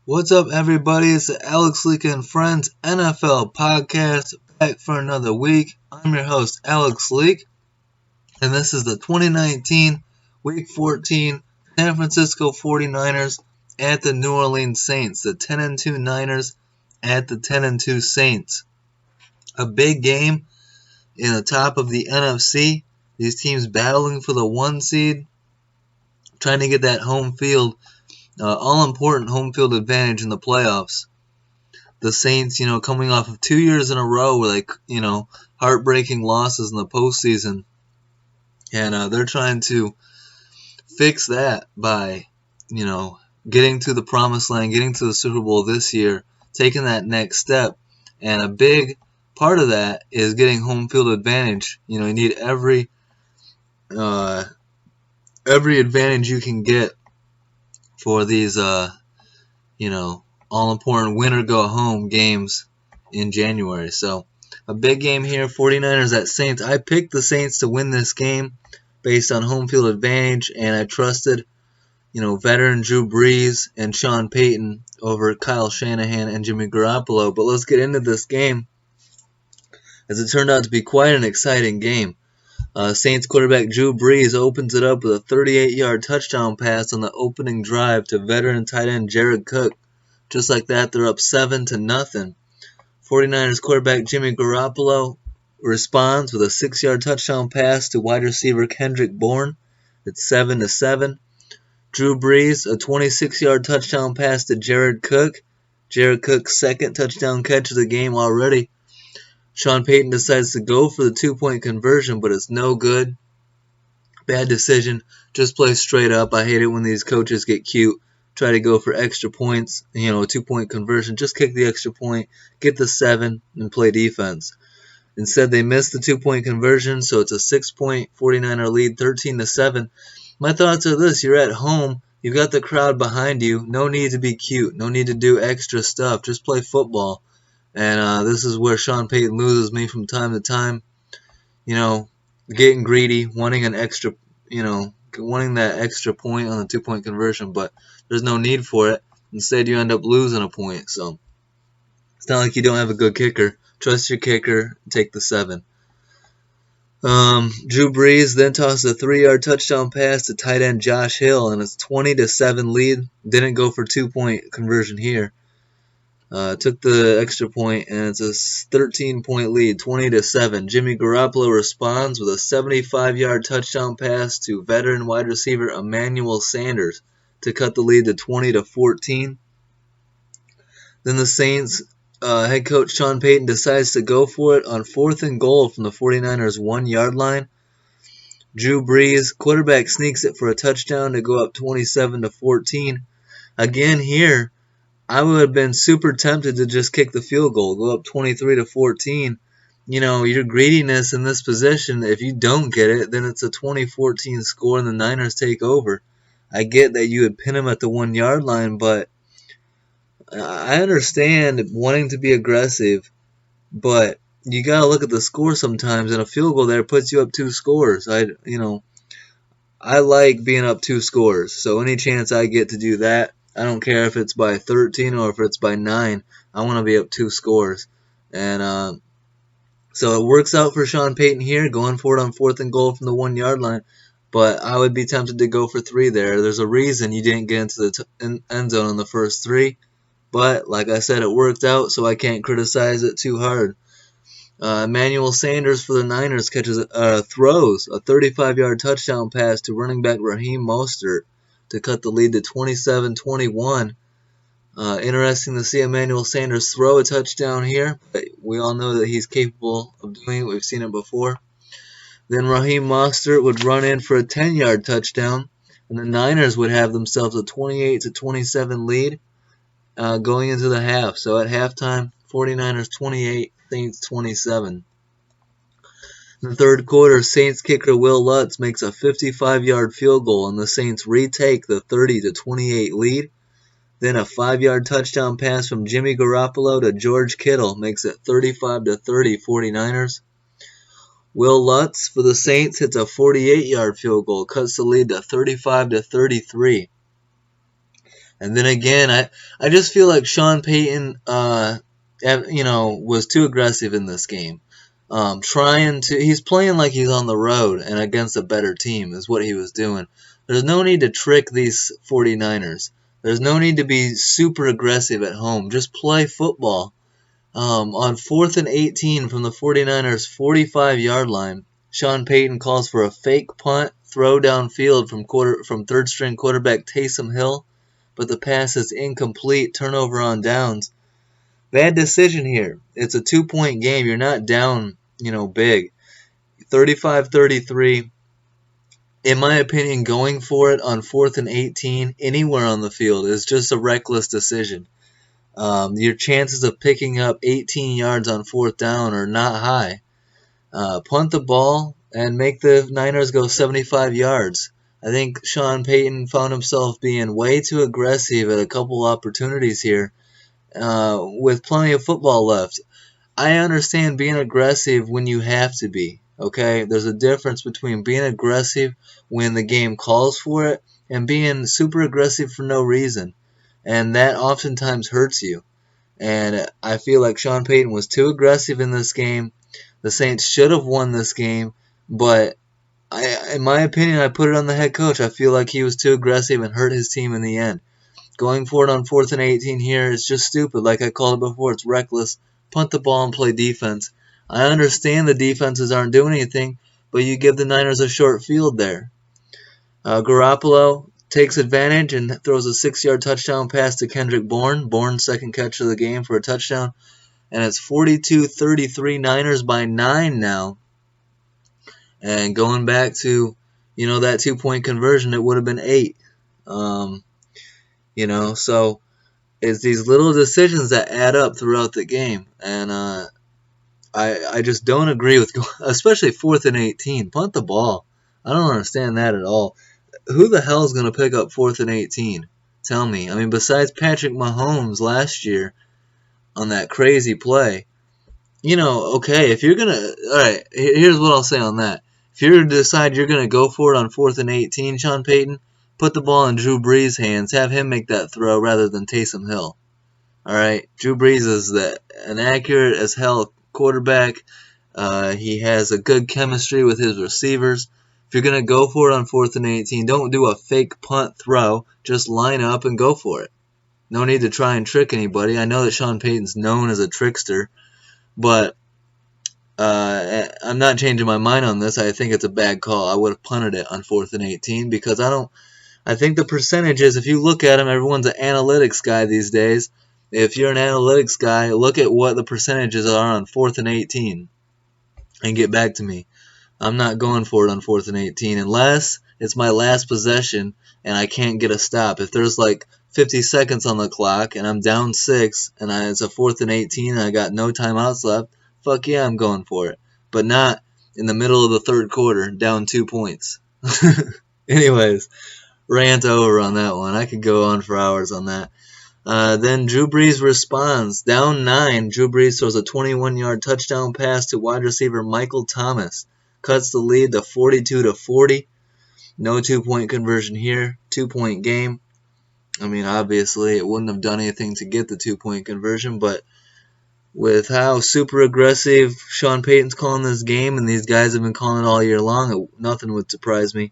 What's up, everybody? It's the Alex Leak and Friends NFL podcast, back for another week. I'm your host, Alex Leak, and this is the 2019 Week 14 San Francisco 49ers at the New Orleans Saints. The 10-2 Niners at the 10-2 Saints. A big game in the top of the NFC. These teams battling for the 1 seed, trying to get that home field. All-important home field advantage in the playoffs. The Saints, coming off of 2 years in a row with, heartbreaking losses in the postseason. And they're trying to fix that by, getting to the promised land, getting to the Super Bowl this year, taking that next step. And a big part of that is getting home field advantage. You need every advantage you can get for these, all-important win-or-go-home games in January. So, a big game here, 49ers at Saints. I picked the Saints to win this game based on home field advantage, and I trusted, veteran Drew Brees and Sean Payton over Kyle Shanahan and Jimmy Garoppolo. But let's get into this game, as it turned out to be quite an exciting game. Saints quarterback Drew Brees opens it up with a 38-yard touchdown pass on the opening drive to veteran tight end Jared Cook. Just like that, they're up 7-0. 49ers quarterback Jimmy Garoppolo responds with a 6-yard touchdown pass to wide receiver Kendrick Bourne. It's 7-7. Drew Brees, a 26-yard touchdown pass to Jared Cook. Jared Cook's second touchdown catch of the game already. Sean Payton decides to go for the 2-point conversion, but it's no good. Bad decision. Just play straight up. I hate it when these coaches get cute. Try to go for extra points, a 2-point conversion. Just kick the extra point, get the 7, and play defense. Instead, they missed the 2-point conversion, so it's a 6-point 49er lead, 13-7. My thoughts are this: you're at home, you've got the crowd behind you. No need to be cute. No need to do extra stuff. Just play football. And this is where Sean Payton loses me from time to time. Getting greedy, wanting an extra, wanting that extra point on the 2-point conversion, but there's no need for it. Instead, you end up losing a point. So it's not like you don't have a good kicker. Trust your kicker. Take the 7. Drew Brees then tosses a 3-yard touchdown pass to tight end Josh Hill, and it's 20-7 lead. Didn't go for 2-point conversion here. Took the extra point, and it's a 13-point lead, 20-7. Jimmy Garoppolo responds with a 75-yard touchdown pass to veteran wide receiver Emmanuel Sanders to cut the lead to 20-14. Then the Saints head coach Sean Payton decides to go for it on 4th and goal from the 49ers' 1-yard line. Drew Brees, quarterback, sneaks it for a touchdown to go up 27-14. Again here, I would have been super tempted to just kick the field goal, go up 23-14. Your greediness in this position, if you don't get it, then it's a 20-14 score and the Niners take over. I get that you would pin them at the 1-yard line, but I understand wanting to be aggressive, but you got to look at the score sometimes, and a field goal there puts you up 2 scores. I like being up 2 scores, so any chance I get to do that, I don't care if it's by 13 or if it's by 9. I want to be up 2 scores. And so it works out for Sean Payton here, going for it on 4th and goal from the 1-yard line. But I would be tempted to go for 3 there. There's a reason you didn't get into the end zone on the first 3. But, like I said, it worked out, so I can't criticize it too hard. Emmanuel Sanders for the Niners throws a 35-yard touchdown pass to running back Raheem Mostert to cut the lead to 27-21. Interesting to see Emmanuel Sanders throw a touchdown here. But we all know that he's capable of doing it. We've seen it before. Then Raheem Mostert would run in for a 10-yard touchdown, and the Niners would have themselves a 28-27 lead going into the half. So at halftime, 49ers 28, Saints 27. In the third quarter, Saints kicker Will Lutz makes a 55-yard field goal, and the Saints retake the 30-28 lead. Then a 5-yard touchdown pass from Jimmy Garoppolo to George Kittle makes it 35-30 49ers. Will Lutz for the Saints hits a 48-yard field goal, cuts the lead to 35-33. And then again, I just feel like Sean Payton, was too aggressive in this game. He's playing like he's on the road and against a better team is what he was doing. There's no need to trick these 49ers. There's no need to be super aggressive at home. Just play football. On 4th and 18 from the 49ers 45-yard line, Sean Payton calls for a fake punt, throw downfield from third-string quarterback Taysom Hill, but the pass is incomplete, turnover on downs. Bad decision here. It's a 2-point game. You're not down, big. 35-33. In my opinion, going for it on 4th and 18 anywhere on the field is just a reckless decision. Your chances of picking up 18 yards on 4th down are not high. Punt the ball and make the Niners go 75 yards. I think Sean Payton found himself being way too aggressive at a couple opportunities here with plenty of football left. I understand being aggressive when you have to be, okay? There's a difference between being aggressive when the game calls for it and being super aggressive for no reason. And that oftentimes hurts you. And I feel like Sean Payton was too aggressive in this game. The Saints should have won this game, but in my opinion, I put it on the head coach. I feel like he was too aggressive and hurt his team in the end. Going for it on 4th and 18 here is just stupid. Like I called it before, it's reckless. Punt the ball and play defense. I understand the defenses aren't doing anything, but you give the Niners a short field there. Garoppolo takes advantage and throws a 6-yard touchdown pass to Kendrick Bourne. Bourne's second catch of the game for a touchdown. And it's 42-33, Niners by 9 now. And going back to, that 2-point conversion, it would have been 8. So it's these little decisions that add up throughout the game. And I just don't agree with, especially 4th and 18. Punt the ball. I don't understand that at all. Who the hell is going to pick up 4th and 18? Tell me. I mean, besides Patrick Mahomes last year on that crazy play, okay, if you're going to, all right, here's what I'll say on that. If you're going to decide you're going to go for it on 4th and 18, Sean Payton, put the ball in Drew Brees' hands. Have him make that throw rather than Taysom Hill. All right, Drew Brees is an accurate as hell quarterback. He has a good chemistry with his receivers. If you're going to go for it on 4th and 18, don't do a fake punt throw. Just line up and go for it. No need to try and trick anybody. I know that Sean Payton's known as a trickster, but I'm not changing my mind on this. I think it's a bad call. I would have punted it on 4th and 18 because I think the percentages, if you look at them, everyone's an analytics guy these days. If you're an analytics guy, look at what the percentages are on 4th and 18 and get back to me. I'm not going for it on 4th and 18 unless it's my last possession and I can't get a stop. If there's like 50 seconds on the clock and I'm down 6 and it's a 4th and 18 and I got no timeouts left, fuck yeah, I'm going for it. But not in the middle of the third quarter, down 2 points. Anyways, rant over on that one. I could go on for hours on that. Then Drew Brees responds. Down 9, Drew Brees throws a 21-yard touchdown pass to wide receiver Michael Thomas. Cuts the lead to 42-40. No 2-point conversion here. 2-point game. I mean, obviously, it wouldn't have done anything to get the 2-point conversion, but with how super aggressive Sean Payton's calling this game, and these guys have been calling it all year long, nothing would surprise me.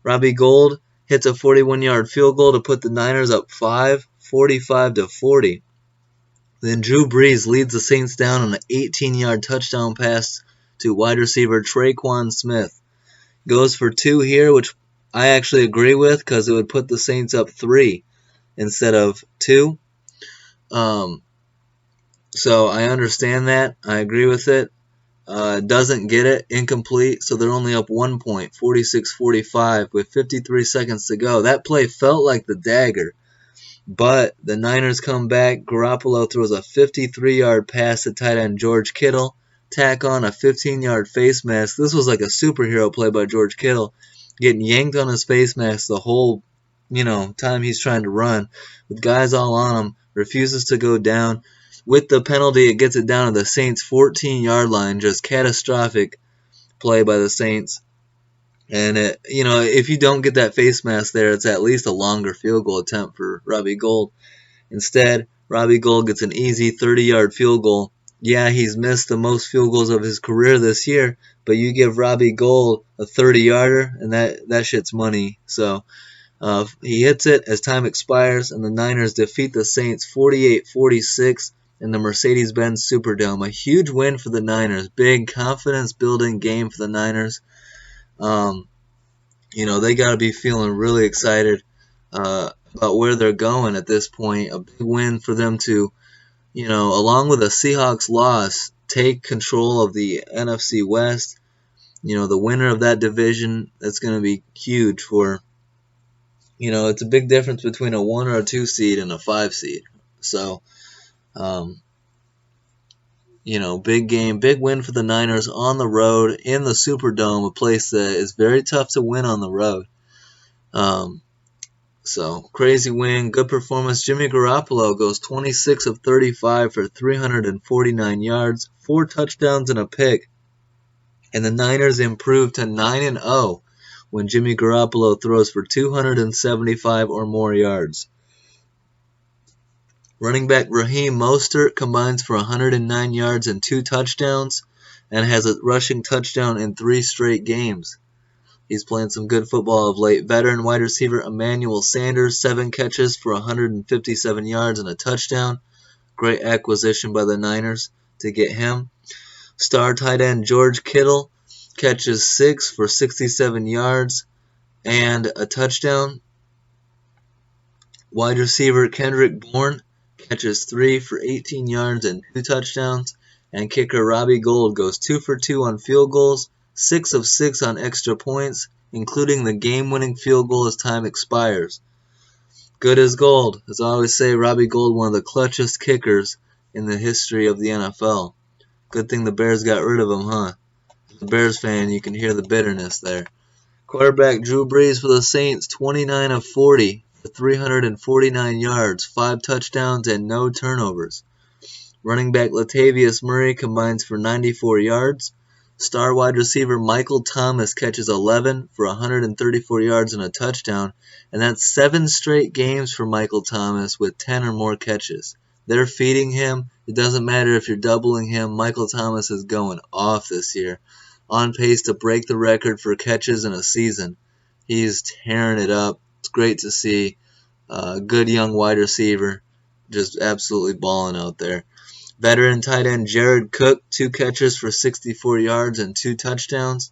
Robbie Gould hits a 41-yard field goal to put the Niners up 5, 45-40. Then Drew Brees leads the Saints down on an 18-yard touchdown pass to wide receiver Traquan Smith. Goes for 2 here, which I actually agree with because it would put the Saints up 3 instead of 2. So I understand that. I agree with it. Doesn't get it. Incomplete. So they're only up 1 point, 46-45 with 53 seconds to go. That play felt like the dagger. But the Niners come back. Garoppolo throws a 53-yard pass to tight end George Kittle. Tack on a 15-yard face mask. This was like a superhero play by George Kittle. Getting yanked on his face mask the whole, time he's trying to run. With guys all on him. Refuses to go down. With the penalty, it gets it down to the Saints' 14-yard line. Just catastrophic play by the Saints. And if you don't get that face mask there, it's at least a longer field goal attempt for Robbie Gould. Instead, Robbie Gould gets an easy 30-yard field goal. Yeah, he's missed the most field goals of his career this year, but you give Robbie Gould a 30-yarder, and that shit's money. So he hits it as time expires, and the Niners defeat the Saints 48-46 in the Mercedes-Benz Superdome. A huge win for the Niners. Big confidence-building game for the Niners. They got to be feeling really excited about where they're going at this point. A big win for them to, along with a Seahawks loss, take control of the NFC West. The winner of that division, that's going to be huge for, it's a big difference between a 1 or a 2 seed and a 5 seed. So, big game, big win for the Niners on the road in the Superdome, a place that is very tough to win on the road. So, crazy win, good performance. Jimmy Garoppolo goes 26 of 35 for 349 yards, 4 touchdowns and a pick. And the Niners improved to 9-0 when Jimmy Garoppolo throws for 275 or more yards. Running back Raheem Mostert combines for 109 yards and 2 touchdowns and has a rushing touchdown in 3 straight games. He's playing some good football of late. Veteran wide receiver Emmanuel Sanders, 7 catches for 157 yards and a touchdown. Great acquisition by the Niners to get him. Star tight end George Kittle catches 6 for 67 yards and a touchdown. Wide receiver Kendrick Bourne catches 3 for 18 yards and 2 touchdowns. And kicker Robbie Gould goes 2 for 2 on field goals, 6 of 6 on extra points, including the game-winning field goal as time expires. Good as gold. As I always say, Robbie Gould, one of the clutchest kickers in the history of the NFL. Good thing the Bears got rid of him, huh? As a Bears fan, you can hear the bitterness there. Quarterback Drew Brees for the Saints, 29 of 40 for 349 yards, 5 touchdowns, and no turnovers. Running back Latavius Murray combines for 94 yards. Star wide receiver Michael Thomas catches 11 for 134 yards and a touchdown, and that's 7 straight games for Michael Thomas with 10 or more catches. They're feeding him. It doesn't matter if you're doubling him. Michael Thomas is going off this year, on pace to break the record for catches in a season. He's tearing it up. It's great to see. Good young wide receiver, just absolutely balling out there. Veteran tight end Jared Cook, 2 catches for 64 yards and 2 touchdowns.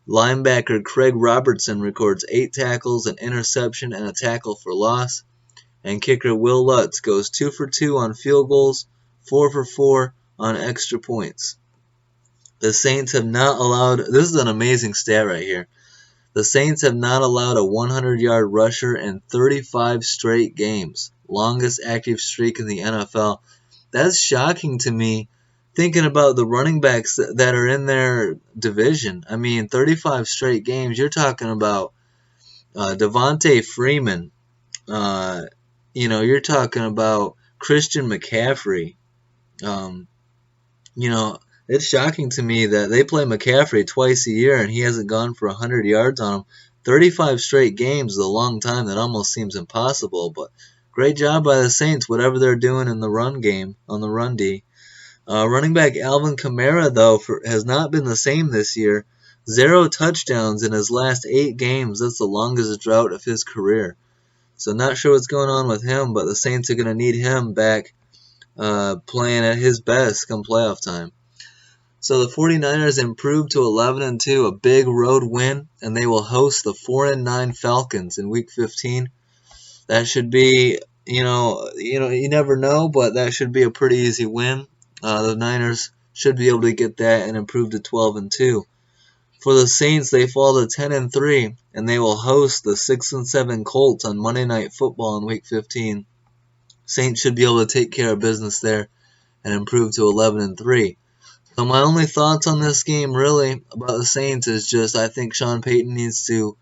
Linebacker Craig Robertson records 8 tackles, an interception, and a tackle for loss. And kicker Will Lutz goes 2 for 2 on field goals, 4 for 4 on extra points. The Saints have not allowed, this is an amazing stat right here, the Saints have not allowed a 100-yard rusher in 35 straight games, longest active streak in the NFL. That's shocking to me, thinking about the running backs that are in their division. I mean, 35 straight games, you're talking about Devontae Freeman. You're talking about Christian McCaffrey. It's shocking to me that they play McCaffrey twice a year and he hasn't gone for 100 yards on them. 35 straight games is a long time. That almost seems impossible, but great job by the Saints, whatever they're doing in the run game, on the run D. Running back Alvin Kamara, though, has not been the same this year. 0 touchdowns in his last 8 games. That's the longest drought of his career. So not sure what's going on with him, but the Saints are going to need him back playing at his best come playoff time. So the 49ers improved to 11-2, a big road win, and they will host the 4-9 Falcons in Week 15. That should be, you never know, but that should be a pretty easy win. The Niners should be able to get that and improve to 12-2. For the Saints, they fall to 10-3, and they will host the 6-7 Colts on Monday Night Football in Week 15. Saints should be able to take care of business there and improve to 11-3. So my only thoughts on this game, really, about the Saints is just I think Sean Payton needs to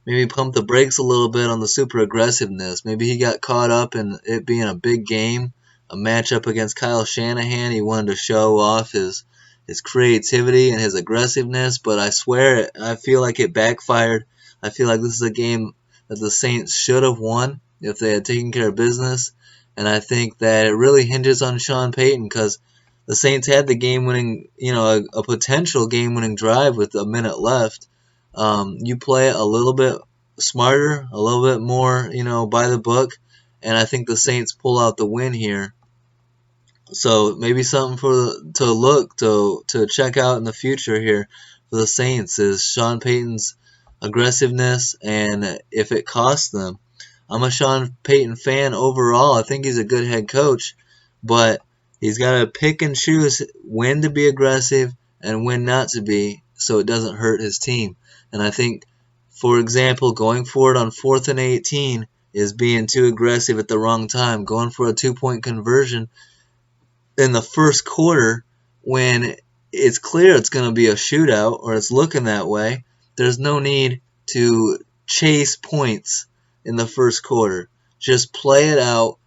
maybe pump the brakes a little bit on the super aggressiveness. Maybe he got caught up in it being a big game, a matchup against Kyle Shanahan. He wanted to show off his his creativity and his aggressiveness, but I swear I feel like it backfired. I feel like this is a game that the Saints should have won if they had taken care of business, and I think that it really hinges on Sean Payton because the Saints had the game-winning, a potential game-winning drive with a minute left. You play it a little bit smarter, a little bit more, by the book, and I think the Saints pull out the win here. So maybe something to check out in the future here for the Saints is Sean Payton's aggressiveness and if it costs them. I'm a Sean Payton fan overall. I think he's a good head coach, but he's got to pick and choose when to be aggressive and when not to be so it doesn't hurt his team. And I think, for example, going for it on 4th and 18 is being too aggressive at the wrong time. Going for a 2-point conversion in the first quarter when it's clear it's going to be a shootout or it's looking that way, there's no need to chase points in the first quarter. Just play it out,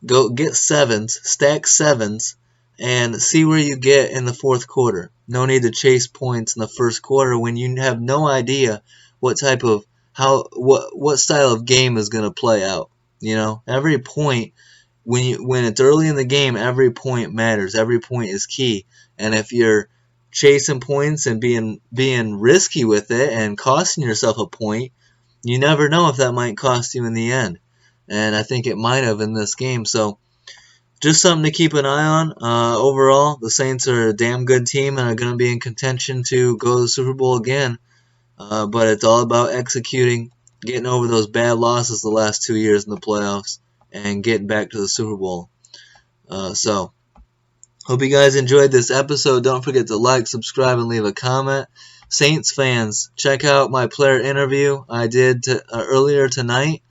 go get sevens, stack sevens, and see where you get in the fourth quarter. No need to chase points in the first quarter when you have no idea what style of game is going to play out. Every point when it's early in the game, every point matters. Every point is key. And if you're chasing points and being risky with it and costing yourself a point, you never know if that might cost you in the end. And I think it might have in this game. So just something to keep an eye on. Overall, the Saints are a damn good team and are going to be in contention to go to the Super Bowl again. But it's all about executing, getting over those bad losses the last 2 years in the playoffs, and getting back to the Super Bowl. So, hope you guys enjoyed this episode. Don't forget to like, subscribe, and leave a comment. Saints fans, check out my player interview I did earlier tonight.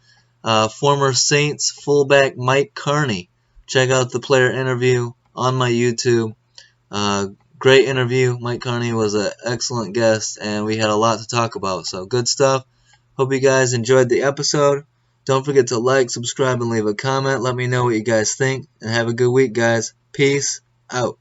Former Saints fullback Mike Carney. Check out the player interview on my YouTube. Great interview. Mike Carney was an excellent guest, and we had a lot to talk about. So, good stuff. Hope you guys enjoyed the episode. Don't forget to like, subscribe, and leave a comment. Let me know what you guys think. And have a good week, guys. Peace out.